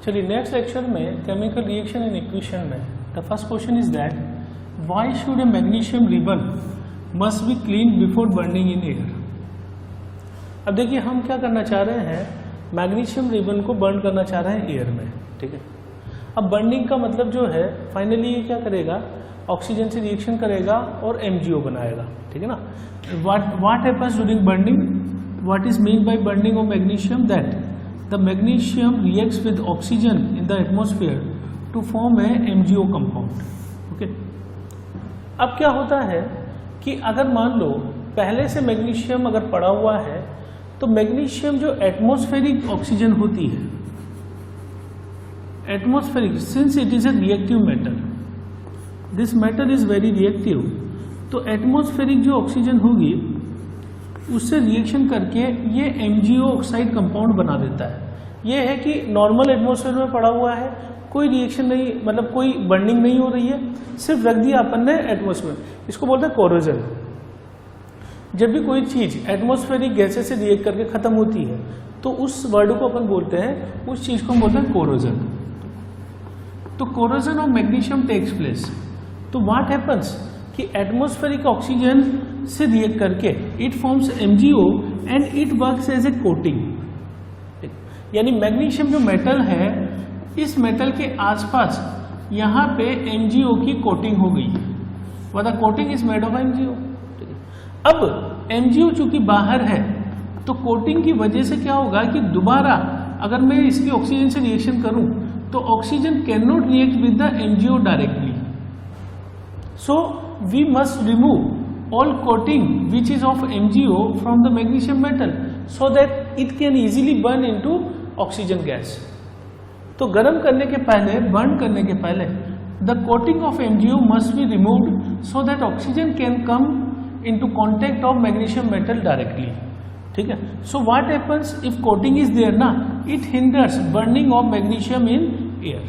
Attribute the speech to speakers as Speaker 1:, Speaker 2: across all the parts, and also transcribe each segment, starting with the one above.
Speaker 1: चलिए next lecture में chemical reaction and equation में the first question is that why should A magnesium ribbon must be clean before burning in air. अब देखिए हम क्या करना चाह रहे हैं, मैग्नीशियम रिबन को बर्न करना चाह रहे हैं एयर में, ठीक है। अब बर्निंग का मतलब जो है फाइनली ये क्या करेगा, ऑक्सीजन से रिएक्शन करेगा और MgO बनाएगा, ठीक है ना। What happens during burning, what is mean by burning of magnesium, that the magnesium reacts with oxygen in the atmosphere to form a MgO compound, okay। अब क्या होता है कि अगर मान लो पहले से मैग्नीशियम अगर पड़ा हुआ है तो मैग्नीशियम जो एटमॉस्फेरिक ऑक्सीजन होती है, atmospheric, since it is a reactive metal, this metal is very reactive, तो एटमॉस्फेरिक जो ऑक्सीजन होगी उससे रिएक्शन करके ये MgO ऑक्साइड कंपाउंड बना देता है। ये है कि नॉर्मल एटमॉस्फेयर में पड़ा हुआ है, कोई रिएक्शन नहीं, मतलब कोई बर्निंग नहीं हो रही है, सिर्फ रख दिया अपन ने एटमॉस्फेयर, इसको बोलते हैं कोरोजन। जब भी कोई चीज एटमॉस्फेरिक गैसेस से रिएक्ट करके खत्म होती है तो उस वर्ड को अपन बोलते हैं, उस चीज को हम बोलते हैं कोरोजन। तो corrosion of magnesium takes place, तो व्हाट हैपेंस कि एटमॉस्फेरिक ऑक्सीजन से रिएक्ट करके it forms MgO and it works as a coating. यानी मैग्नीशियम जो मेटल है, इस मेटल के आसपास यहाँ पे MgO की कोटिंग हो गई, the coating is made of MgO। अब MgO चूंकि बाहर है तो कोटिंग की वजह से क्या होगा कि दोबारा अगर मैं इसकी ऑक्सीजन से रिएक्शन करूं तो oxygen can not react with the MgO directly, so we must remove all coating which is of MgO from the magnesium metal so that it can easily burn into oxygen gas। तो गर्म करने के पहले, burn करने के पहले the coating of MgO must be removed so that oxygen can come into contact of magnesium metal directly, ठीक है। So what happens if coating is there ना, it hinders burning of magnesium in air।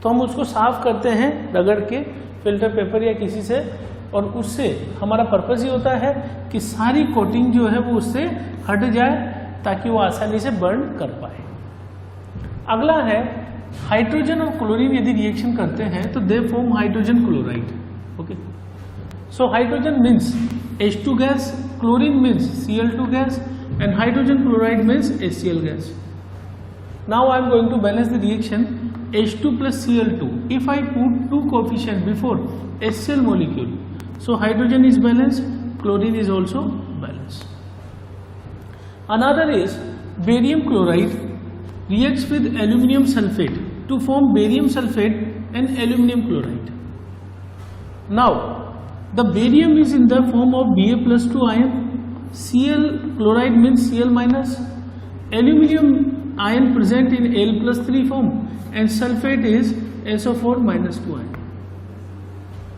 Speaker 1: तो हम उसको साफ करते हैं रगड़ के फिल्टर पेपर या किसी से, और उससे हमारा पर्पस ये होता है कि सारी कोटिंग जो है वो उससे हट जाए ताकि वो आसानी से बर्न कर पाए। अगला है हाइड्रोजन और क्लोरीन यदि रिएक्शन करते हैं तो they form hydrogen chloride, okay. So hydrogen means H2 gas, chlorine means Cl2 gas and hydrogen chloride means HCl gas. Now I am going to balance the reaction H2 plus Cl2 if I put two coefficient before HCl molecule, so hydrogen is balanced, chlorine is also balanced। Another is barium chloride reacts with aluminum sulfate to form barium sulfate and aluminum chloride। Now the barium is in the form of Ba+2 ion, Cl chloride means Cl minus, aluminum ion present in Al+3 form and sulfate is SO4 - 2 ion।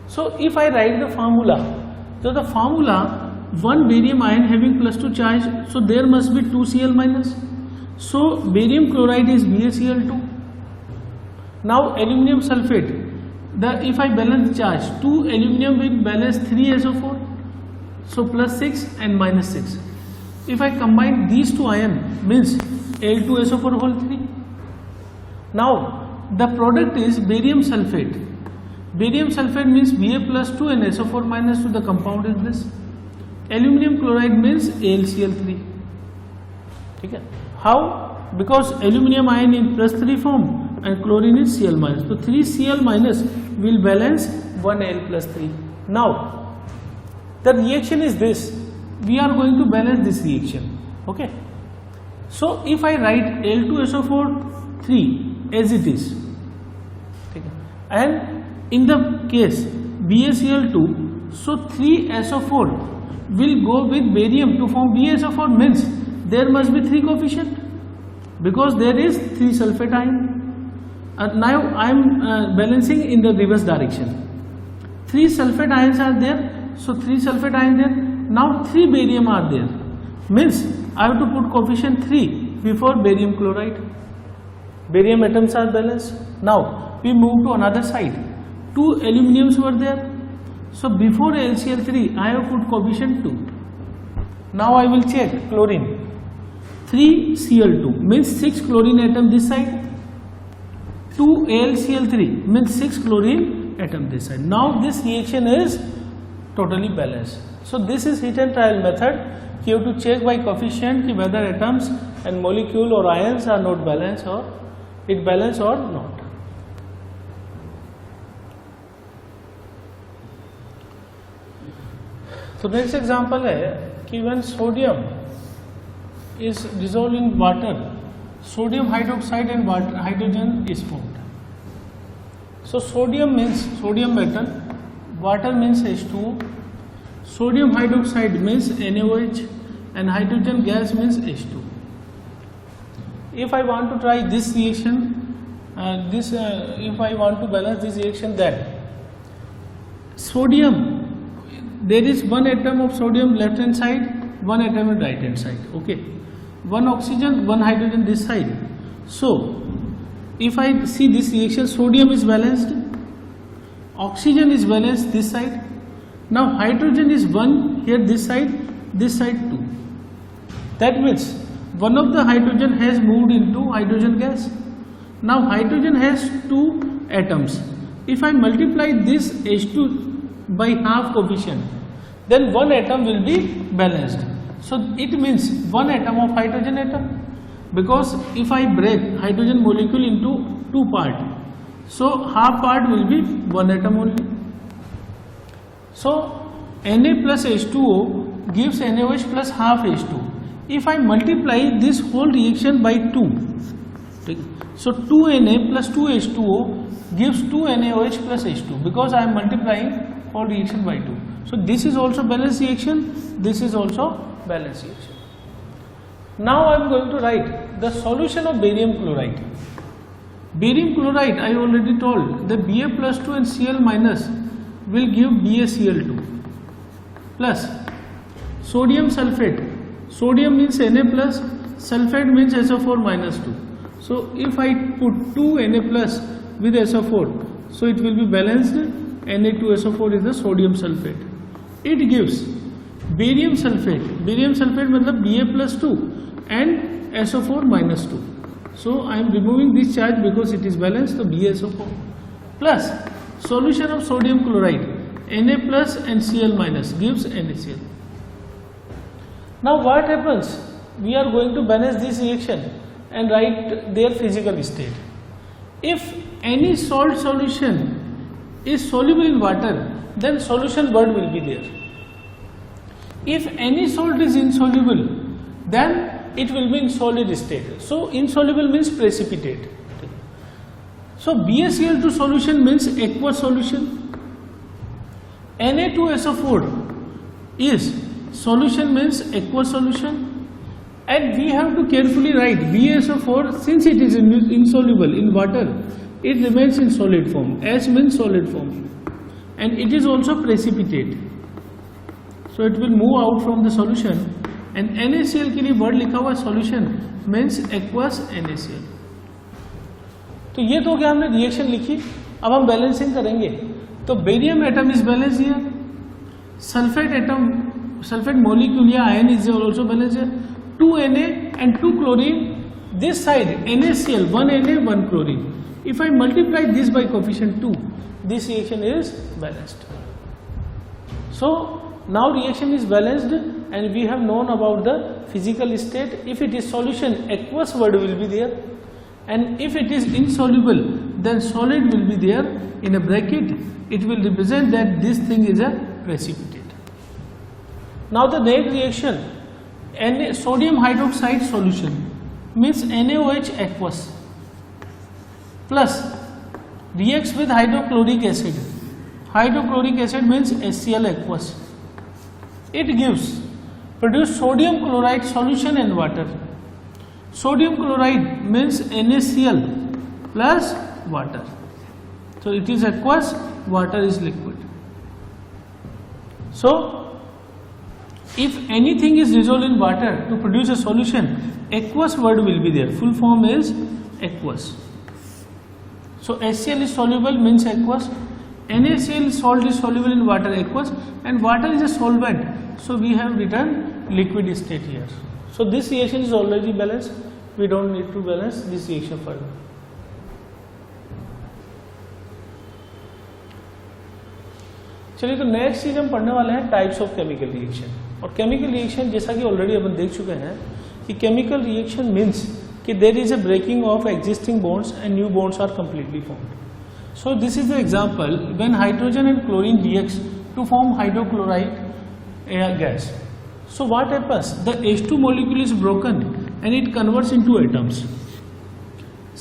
Speaker 1: So if I write the formula, so the formula, one barium ion having +2 charge, so there must be 2 Cl minus, so barium chloride is BaCl2। now aluminum sulfate, if I balance charge, 2 aluminum will balance 3 SO4, so +6 and -6। if I combine these two ion means Al2SO4 whole 3। now the product is barium sulfate, barium sulfate means Ba+2 and SO4 - 2, the compound is this। aluminum chloride means AlCl3, ठीक है। how? because aluminum ion in +3 form and chlorine is Cl minus, so 3 Cl minus will balance 1 Al+3। now the reaction is this, we are going to balance this reaction, okay। so if I write Al2SO4 3 as it is, ठीक है, and in the case BaCl2, so 3SO4 will go with barium to form BaSO4 means there must be 3 coefficient because there is 3 sulfate ion। now I am balancing in the reverse direction, 3 sulfate ions are there, so 3 sulfate ions there, now 3 barium are there means I have to put coefficient 3 before barium chloride, barium atoms are balanced। now we move to another side, 2 aluminums were there, so before LCl3 I have put coefficient 2। now I will check chlorine, 3 Cl2 means 6 chlorine atom this side, 2AlCl3 means 6 chlorine atom this side. Now this reaction is totally balanced. So this is hit and trial method. You have to check by coefficient whether atoms and molecule or ions are not balanced or it balanced or not. So next example है कि when sodium is dissolved in water, sodium hydroxide and water, hydrogen is formed. So sodium means sodium metal, water means H2O, sodium hydroxide means NaOH, and hydrogen gas means H2. If I want to try this reaction, if I want to balance this reaction, then sodium, there is one atom of sodium left hand side, one atom on right hand side. Okay, one oxygen, one hydrogen this side. So if I see this reaction, sodium is balanced, oxygen is balanced this side. Now hydrogen is 1 here this side 2. That means one of the hydrogen has moved into hydrogen gas. Now hydrogen has 2 atoms. If I multiply this H2 by half coefficient, then one atom will be balanced. So it means one atom of hydrogen atom, because if I break hydrogen molecule into 2 parts, so half part will be one atom only. So Na plus H2O gives NaOH plus half H2. If I multiply this whole reaction by 2, so 2Na plus 2H2O gives 2NaOH plus H2, because I am multiplying whole reaction by 2. So this is also balanced reaction, this is also balanced reaction. Now I am going to write the solution of barium chloride. Barium chloride, I already told, the Ba plus 2 and Cl minus will give BaCl2 plus sodium sulfate. Sodium means Na plus, sulfate means SO4 minus 2. So if I put 2 Na plus with SO4, so it will be balanced. Na2SO4 is the sodium sulfate. It gives barium sulfate. Barium sulfate means Ba plus 2 and SO4 minus 2. So I am removing this charge because it is balanced, so BaSO4 plus solution of sodium chloride, Na plus and Cl minus gives NaCl. Now what happens? We are going to balance this reaction and write their physical state. If any salt solution is soluble in water, then solution word will be there. If any salt is insoluble, then it will be in solid state. So insoluble means precipitate. So BaCl2 solution means aqueous solution. Na2SO4 is solution means aqueous solution, and we have to carefully write BaSO4, since it is insoluble in water, it remains in solid form. S means solid form, and it is also precipitate, so it will move out from the solution. And NaCl के लिए word लिखा हुआ solution means aqueous NaCl. तो ये तो क्या हमने reaction लिखी. अब हम बैलेंसिंग करेंगे. तो barium atom is balance here, sulphate atom, sulphate molecule या ion is also balanced here. 2 Na and 2 chlorine. This side NaCl, 1 Na, 1 chlorine. If I multiply this by coefficient 2, this reaction is balanced. So now reaction is balanced, and we have known about the physical state. If it is solution, aqueous word will be there, and if it is insoluble, then solid will be there in a bracket. It will represent that this thing is a precipitate. Now the next reaction, sodium hydroxide solution means NaOH aqueous plus reacts with hydrochloric acid. Hydrochloric acid means HCl aqueous. It produce sodium chloride solution in water. Sodium chloride means NaCl plus water. So it is aqueous, water is liquid. So if anything is dissolved in water to produce a solution, aqueous word will be there. Full form is aqueous. So HCl is soluble means aqueous. NaCl salt is soluble in water, aqueous, and water is a solvent. So we have written liquid state here. So this reaction is already balanced. We don't need to balance this reaction further. चलिए तो next चीज हम पढ़ने वाले हैं types of chemical reaction. और chemical reaction जैसा कि ऑलरेडी अपन देख चुके हैं कि केमिकल रिएक्शन मीन्स कि there is a breaking of existing bonds and new bonds are completely formed. So this is the example when hydrogen and chlorine reacts to form hydrochloride gas. So what happens? The H2 molecule is broken and it converts into atoms.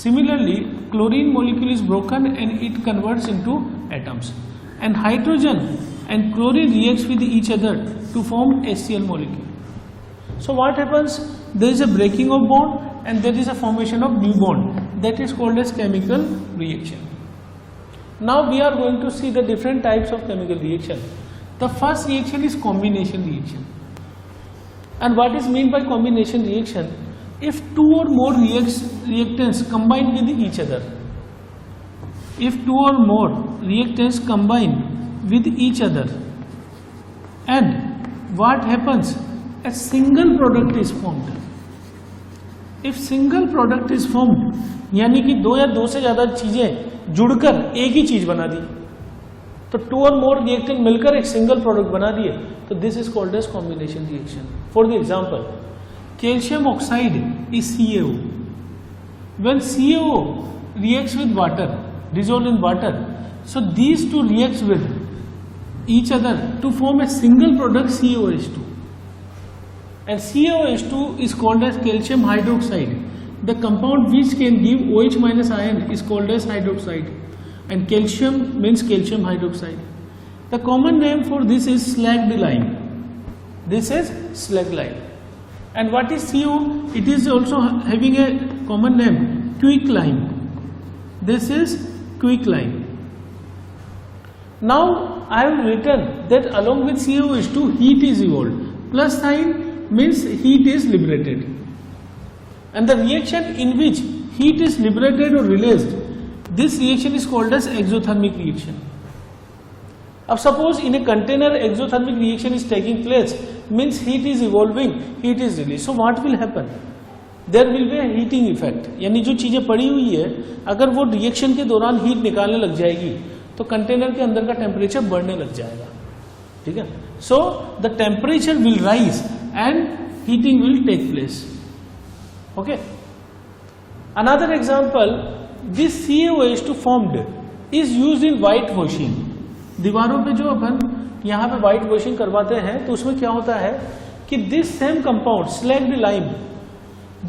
Speaker 1: Similarly, chlorine molecule is broken and it converts into atoms. And hydrogen and chlorine reacts with each other to form HCl molecule. So what happens? There is a breaking of bond and there is a formation of new bond. That is called as chemical reaction. Now we are going to see the different types of chemical reaction. The first reaction is combination reaction. And what is meant by combination reaction? If two or more reactants combine with each other. If two or more reactants combine with each other. And what happens? A single product is formed. If single product is formed, यानी कि दो या दो से ज्यादा चीजें जुड़कर एक ही चीज बना दी, तो टू और मोर रिएक्टेंट मिलकर एक सिंगल प्रोडक्ट बना दिए, तो this is called as combination reaction. For the example, calcium oxide is CaO. When CaO reacts with water, dissolved in water, so these two reacts with each other to form a single product CaOH2, and CaOH2 is called as calcium hydroxide. The compound which can give OH minus ion is called as hydroxide, and calcium means calcium hydroxide. The common name for this is slacked lime. This is slacked lime. And what is CO? It is also having a common name, quicklime. This is quicklime. Now I have written that along with CaOH2 heat is evolved. Plus sign means heat is liberated. And the reaction in which heat is liberated or released, this reaction is called as exothermic reaction. अब suppose in a container exothermic reaction is taking place, means heat is evolving, heat is released. So what will happen? There will be a heating effect. यानी जो चीजें पड़ी हुई है, अगर वो reaction के दौरान हीट निकालने लग जाएगी, तो कंटेनर के अंदर का टेम्परेचर बढ़ने लग जाएगा, ठीक है? So the temperature will rise and heating will take place. Okay. Another example, this CaOH2 formed is used in white washing. दीवारों पे जो अपन यहाँ पे white washing करवाते हैं, तो उसमें क्या होता है कि this same compound slacked lime,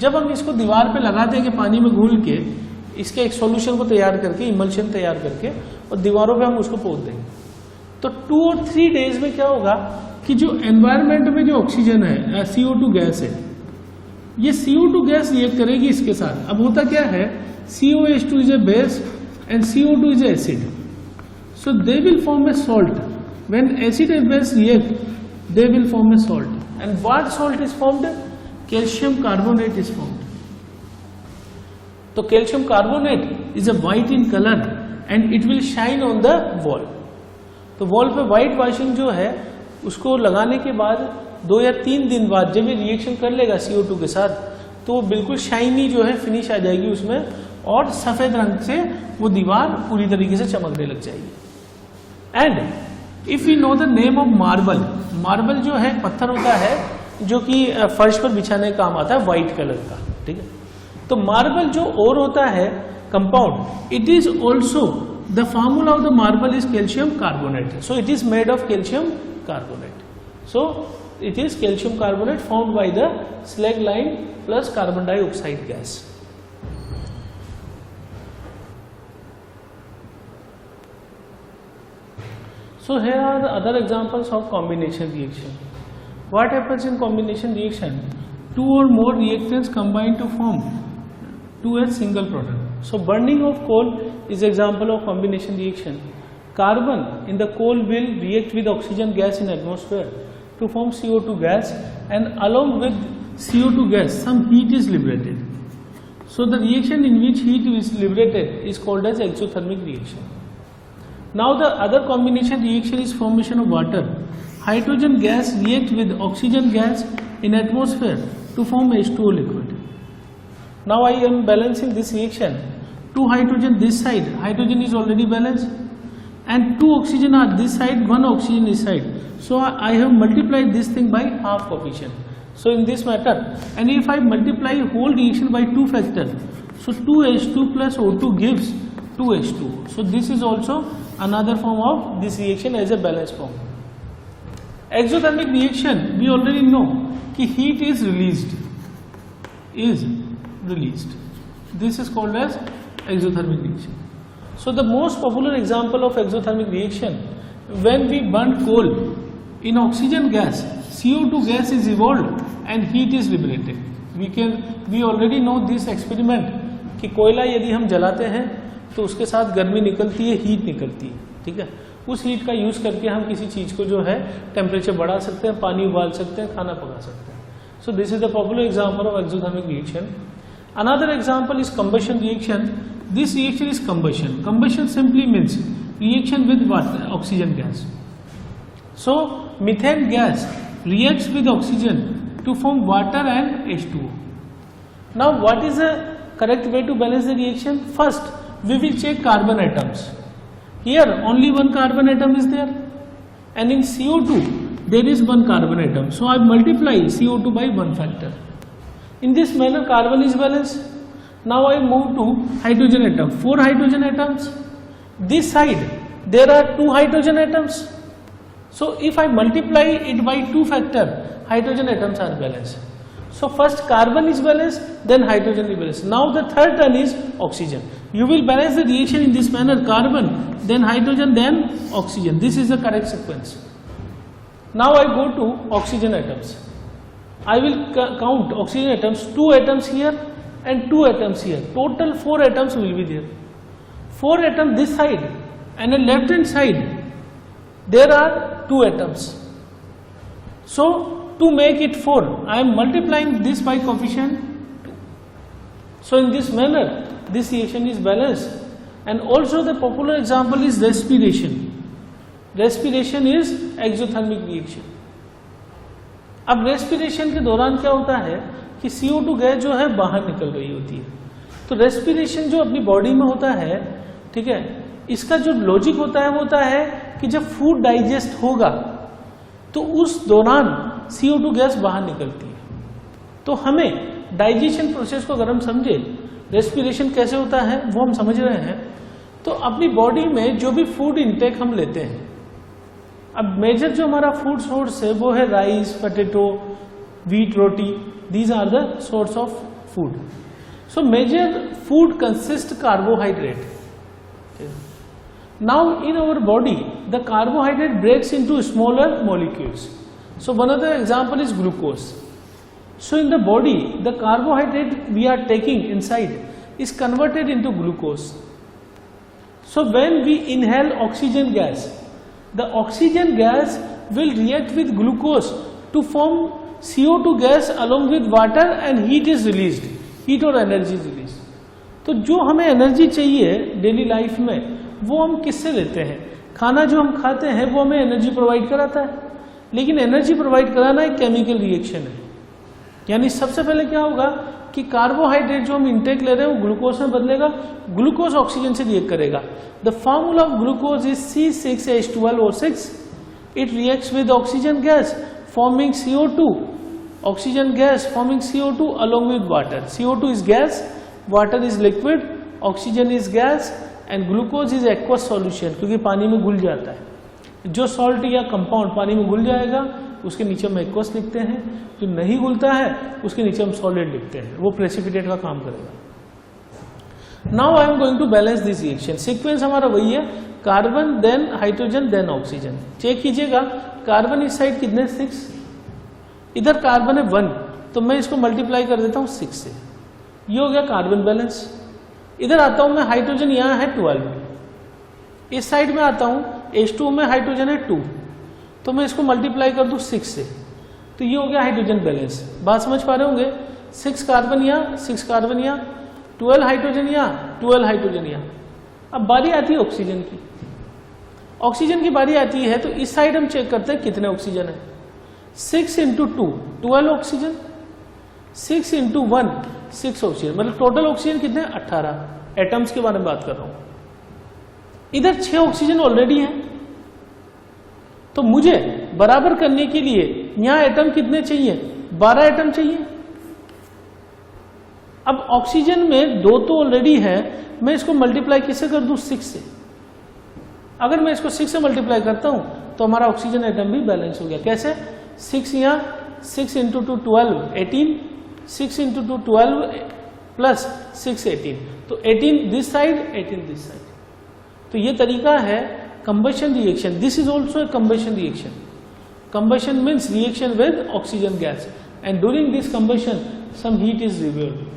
Speaker 1: जब हम इसको दीवार पे लगा देंगे पानी में घुल के, इसके एक सॉल्यूशन को तैयार करके, इमल्शन तैयार करके, और दीवारों पे हम उसको पोत देंगे, तो 2 और 3 डेज में क्या होगा कि जो एनवायरमेंट में जो ऑक्सीजन है, CO2 गैस है, ये CO2 गैस रिएक्ट करेगी इसके साथ। अब होता क्या है, COH2 is a base and CO2 is a acid, so they will form a salt. When acid and base react, they will form a salt. And what salt is formed? Calcium carbonate is formed. तो calcium carbonate is a white in colour and it will shine on the wall. तो wall पे white washing जो है, उसको लगाने के बाद 2 या 3 दिन बाद जब ये रिएक्शन कर लेगा CO2 के साथ, तो बिल्कुल शाइनी जो है फिनिश आ जाएगी उसमें, और सफेद रंग से वो दीवार पूरी तरीके से चमकने लग जाएगी। And if you know the name of marble, marble जो है पत्थर होता है जो कि फर्श पर बिछाने का काम आता है, व्हाइट कलर का, ठीक है? तो मार्बल जो और होता है compound, it is also the formula of the marble is calcium carbonate, so it is made of calcium carbonate. So it is calcium carbonate formed by the slag lime plus carbon dioxide gas. So here are the other examples of combination reaction. What happens in combination reaction? 2 or more reactants combine to form to a single product. So burning of coal is example of combination reaction. Carbon in the coal will react with oxygen gas in atmosphere to form CO2 gas, and along with CO2 gas some heat is liberated. So the reaction in which heat is liberated is called as exothermic reaction. Now the other combination reaction is formation of water. Hydrogen gas reacts with oxygen gas in atmosphere to form H2O liquid. Now I am balancing this reaction. 2 hydrogen this side, hydrogen is already balanced. and 2 oxygen are this side, 1 oxygen this side. So I have multiplied this thing by half coefficient. So in this matter, and if I multiply whole reaction by 2 factor, so 2H2 plus O2 gives 2H2. So this is also another form of this reaction as a balanced form. Exothermic reaction, we already know कि heat is released. This is called as exothermic reaction. So the most popular example of exothermic reaction, when we burn coal in oxygen gas, CO2 gas is evolved and heat is liberated. We already know this experiment कि कोयला यदि हम जलाते हैं तो उसके साथ गर्मी निकलती है, हीट निकलती है, ठीक है। उस हीट का यूज करके हम किसी चीज को जो है टेम्परेचर बढ़ा सकते हैं, पानी उबाल सकते हैं, खाना पका सकते हैं। So this is the popular example of exothermic reaction. Another example is combustion reaction. This reaction is combustion. Combustion simply means reaction with water, oxygen gas. So methane gas reacts with oxygen to form water and H2O. Now what is the correct way to balance the reaction? First we will check carbon atoms. Here only one carbon atom is there, and in CO2 there is one carbon atom, so I multiply CO2 by 1 factor. In this manner carbon is balanced. Now I move to hydrogen atom. 4 hydrogen atoms. This side there are 2 hydrogen atoms. So if I multiply it by 2 factor, hydrogen atoms are balanced. So first carbon is balanced, then hydrogen is balanced. Now the third turn is oxygen. You will balance the reaction in this manner: carbon, then hydrogen, then oxygen. This is the correct sequence. Now I go to oxygen atoms. I will count oxygen atoms. 2 atoms here and 2 atoms here. Total 4 atoms will be there. 4 atoms this side, and on left hand side there are 2 atoms. So to make it 4, I am multiplying this by coefficient 2. So in this manner this reaction is balanced. And also the popular example is respiration. Respiration is exothermic reaction. अब respiration के दौरान क्या होता है कि CO2 gas जो है बाहर निकल रही होती है। तो respiration जो अपनी बॉडी में होता है, ठीक है, इसका जो लॉजिक होता है वो होता है कि जब फूड डाइजेस्ट होगा तो उस दौरान CO2 गैस बाहर निकलती है। तो हमें डाइजेशन प्रोसेस को अगर हम समझे, रेस्पिरेशन कैसे होता है वो हम समझ रहे हैं, तो अपनी बॉडी में जो भी फूड इंटेक हम लेते हैं, अब मेजर जो हमारा फूड सोर्स है वो है rice, potato, wheat, roti. These are the source of food. So major food consist carbohydrate. Now in our body the carbohydrate breaks into smaller molecules. So one of the example is glucose. So in the body the carbohydrate we are taking inside is converted into glucose. So when we inhale oxygen gas, the oxygen gas will react with glucose to form CO2 gas along with water, and heat is released. Heat और energy is released. तो जो हमें energy चाहिए daily life में वो हम किससे लेते हैं? खाना जो हम खाते हैं वो हमें एनर्जी प्रोवाइड कराता है, लेकिन एनर्जी प्रोवाइड कराना एक केमिकल रिएक्शन है। यानी सबसे पहले क्या होगा कि कार्बोहाइड्रेट जो हम इंटेक ले रहे हैं वो ग्लूकोज में बदलेगा, ग्लूकोज ऑक्सीजन से रिएक्ट करेगा। The formula of glucose is C6H12O6. It reacts with oxygen gas forming CO2, oxygen gas forming CO2 along with water. CO2 is gas, water is liquid, oxygen is gas and glucose is aqueous solution, क्योंकि पानी में घुल जाता है। जो salt या compound पानी में घुल जाएगा उसके नीचे हम एक्वस लिखते हैं, जो नहीं घुलता है उसके नीचे हम सॉलिड लिखते हैं, वो प्रेसिपिटेट का काम करेगा। Now I am going to balance this reaction. Sequence हमारा वही है, carbon then hydrogen then oxygen. Check कीजिएगा, कार्बन इस साइड कितने 6, इधर कार्बन है 1, तो मैं इसको मल्टीप्लाई कर देता हूँ 6 से, ये हो गया कार्बन बैलेंस। इधर आता हूं मैं, हाइड्रोजन यहां है 12, इस साइड में आता हूं H2 में हाइड्रोजन है 2, तो मैं इसको मल्टीप्लाई कर दूं 6 से, तो ये हो गया हाइड्रोजन बैलेंस। बात समझ पा रहे होंगे? 6 कार्बन यहां, 6 कार्बन यहां, 12 हाइड्रोजन यहां, 12 हाइड्रोजन यहां। अब बारी आती है ऑक्सीजन की। ऑक्सीजन की बारी आती है तो इस साइड हम चेक करते हैं कितने ऑक्सीजन है। 6 × 2 12 ऑक्सीजन, 6 × 1 6 ऑक्सीजन, मतलब टोटल ऑक्सीजन कितने 18 एटम्स के बारे में बात कर रहा हूं। इधर 6 ऑक्सीजन ऑलरेडी हैं, तो मुझे बराबर करने के लिए यहां एटम कितने चाहिए? 12 एटम चाहिए। अब ऑक्सीजन में 2 तो ऑलरेडी है, मैं इसको मल्टीप्लाई किससे कर दूं? 6 से। अगर मैं इसको 6 से मल्टीप्लाई करता हूं तो हमारा ऑक्सीजन एटम भी बैलेंस हो गया। कैसे? 6 यहां 6 इंटू 2 12 18, 6 इंटू 2 12 प्लस 6 18, तो 18 दिस साइड 18 दिस साइड। तो ये तरीका है combustion reaction. This is also a combustion reaction. Combustion means reaction with oxygen gas and during this combustion some heat is relieved.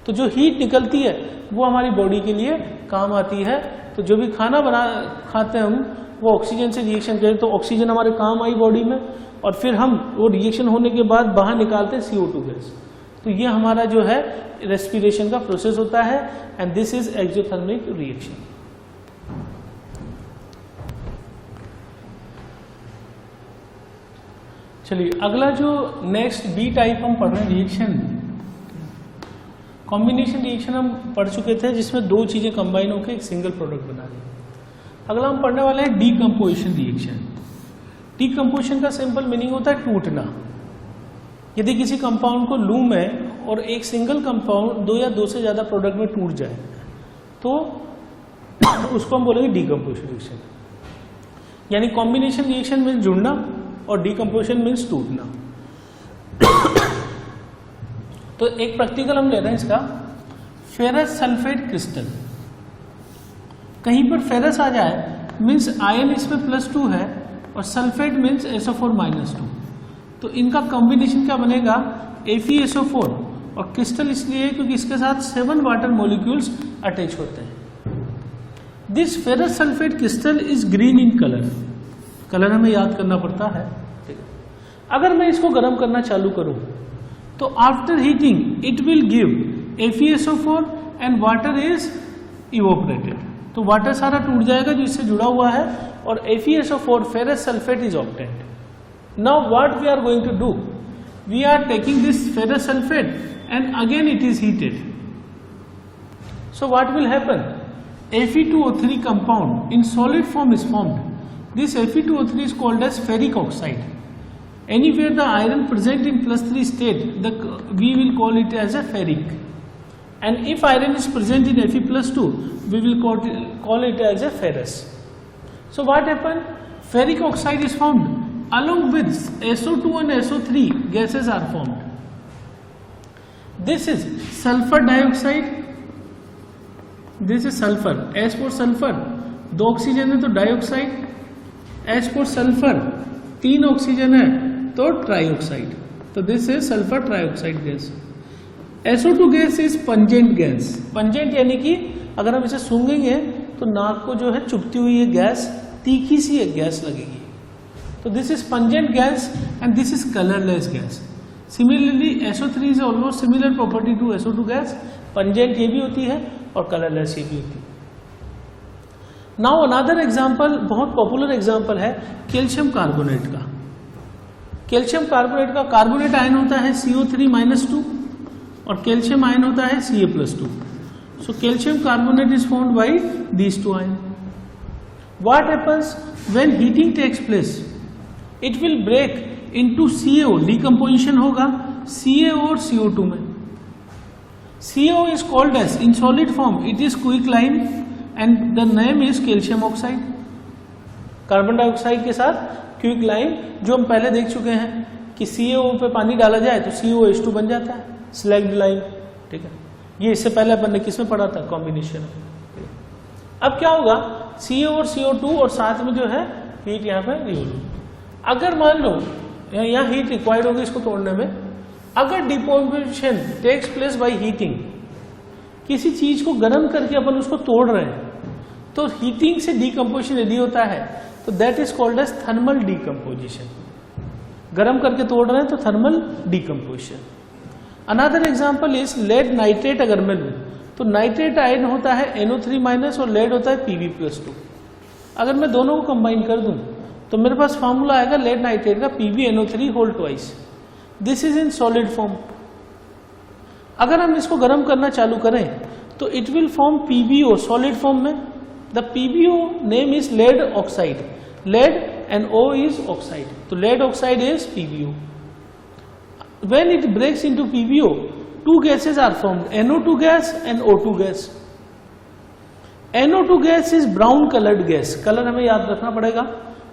Speaker 1: तो जो हीट निकलती है वो हमारी बॉडी के लिए काम आती है। तो जो भी खाना खाते हैं हम, वो ऑक्सीजन से रिएक्शन करें तो ऑक्सीजन हमारे काम आई बॉडी में, और फिर हम वो रिएक्शन होने के बाद बाहर निकालते हैं CO2 गैस। तो ये हमारा जो है रेस्पिरेशन का प्रोसेस होता है and this is exothermic reaction. चलिए अगला जो नेक्स्ट बी टाइप हम पढ़ रहे हैं रिएक्शन, कॉम्बिनेशन रिएक्शन हम पढ़ चुके थे जिसमें 2 चीजें कंबाइन होकर एक सिंगल प्रोडक्ट बना रही है। अगला हम पढ़ने वाले हैं डीकम्पोजिशन रिएक्शन। डीकम्पोजिशन का सिंपल मीनिंग होता है टूटना। यदि किसी कंपाउंड को लूं मैं और एक सिंगल कंपाउंड 2 या 2 से ज्यादा प्रोडक्ट में टूट जाए तो उसको हम बोलेंगे डीकम्पोजिशन रिएक्शन। यानी कॉम्बिनेशन रिएक्शन में जुड़ना और डीकम्पोजिशन मीन्स टूटना। तो एक प्रैक्टिकल हम ले रहे हैं इसका, फेरस सल्फेट क्रिस्टल। कहीं पर फेरस आ जाए मीन्स आयन इसमें +2 है और सल्फेट मीन्स SO4 -2, तो इनका कॉम्बिनेशन क्या बनेगा? FeSO4। और क्रिस्टल इसलिए क्योंकि इसके साथ 7 वाटर मॉलिक्यूल्स अटैच होते हैं। This ferrous sulphate crystal is green in colour. Colour हमें याद करना पड़ता है। अगर मैं इसको गर्म करना चालू करूं तो after heating it will give FeSO4 and water is evaporated. तो वाटर सारा टूट जाएगा जो इससे जुड़ा हुआ है और FeSO4 ferrous sulphate is obtained. Now what we are going to do? We are taking this ferrous sulphate and again it is heated. So what will happen? Fe2O3 compound in solid form is formed. This Fe2O3 is called as ferric oxide. Anywhere the iron present in +3 state, we will call it as a ferric. And if iron is present in Fe+2, we will call it as a ferrous. So what happened? Ferric oxide is formed. Along with SO2 and SO3 gases are formed. This is sulfur dioxide. This is sulfur. S for sulfur 2 oxygen है तो dioxide, H for sulphur 3 oxygen है तो trioxide. तो this is sulphur trioxide gas. SO2 gas is pungent gas. Pungent यानी कि अगर हम इसे सूंघेंगे तो नाक को जो है चुभती हुई ये गैस, तीखी सी एक गैस लगेगी। तो this is pungent gas and this is colourless gas. Similarly SO3 is almost similar property to SO2 gas. Pungent ये भी होती है और कलरलेस ये भी होती है। नाउ अनदर एग्जाम्पल, बहुत पॉपुलर एग्जाम्पल है कैल्शियम कार्बोनेट का। कैल्शियम कार्बोनेट का कार्बोनेट आयन होता है CO3 -2 और कैल्शियम आयन होता है Ca+2। So calcium carbonate is formed by these 2 ion. What happens when heating takes place? It will break into CO, decomposition होगा Ca और CO2 में। CO is called as in solid form it is quicklime and the name is calcium oxide। Carbon dioxide के साथ quicklime, जो हम पहले देख चुके हैं कि CO पे पानी डाला जाए तो COH2 बन जाता है, स्लैग्ड लाइम। ठीक है, ये इससे पहले अपन ने किसमें पढ़ा था? कॉम्बिनेशन। अब क्या होगा? CO और CO2 और साथ में जो है हीट यहाँ पे रिलीव। अगर मान लो यहाँ हीट रिक्वायर्ड होगी इसको तोड़ने में, अगर decomposition takes place by heating, किसी चीज को गर्म करके अपन उसको तोड़ रहे हैं तो हीटिंग से डिकम्पोजिशन यदि होता है तो that is called as thermal decomposition. गर्म करके तोड़ रहे हैं तो thermal decomposition. Another example is lead nitrate. अगर मैं लूं तो नाइट्रेट आयन होता है NO3- और लेड होता है Pb+2। अगर मैं दोनों को कंबाइन कर दूं तो मेरे पास फॉर्मूला आएगा लेड नाइट्रेट का PbNO3 this is in solid form. अगर हम इसको गर्म करना चालू करें तो it will form PbO solid form में The PbO name is lead oxide. Lead and O is oxide. So lead oxide is PbO. When it breaks into PbO, two gases are formed, NO2 gas and O2 gas. NO2 gas is brown colored gas. Color हमें याद रखना पड़ेगा.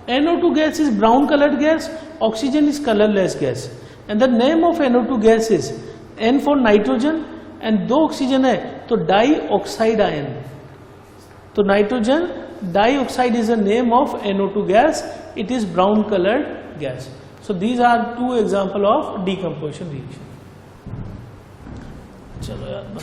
Speaker 1: NO2 gas is brown colored gas. Oxygen is colorless gas. And the name of NO2 gas is N for nitrogen and दो oxygen है तो dioxide ion. तो nitrogen dioxide is the name of NO2 gas. It is brown colored gas. So these are two example of decomposition reaction. चलो यार.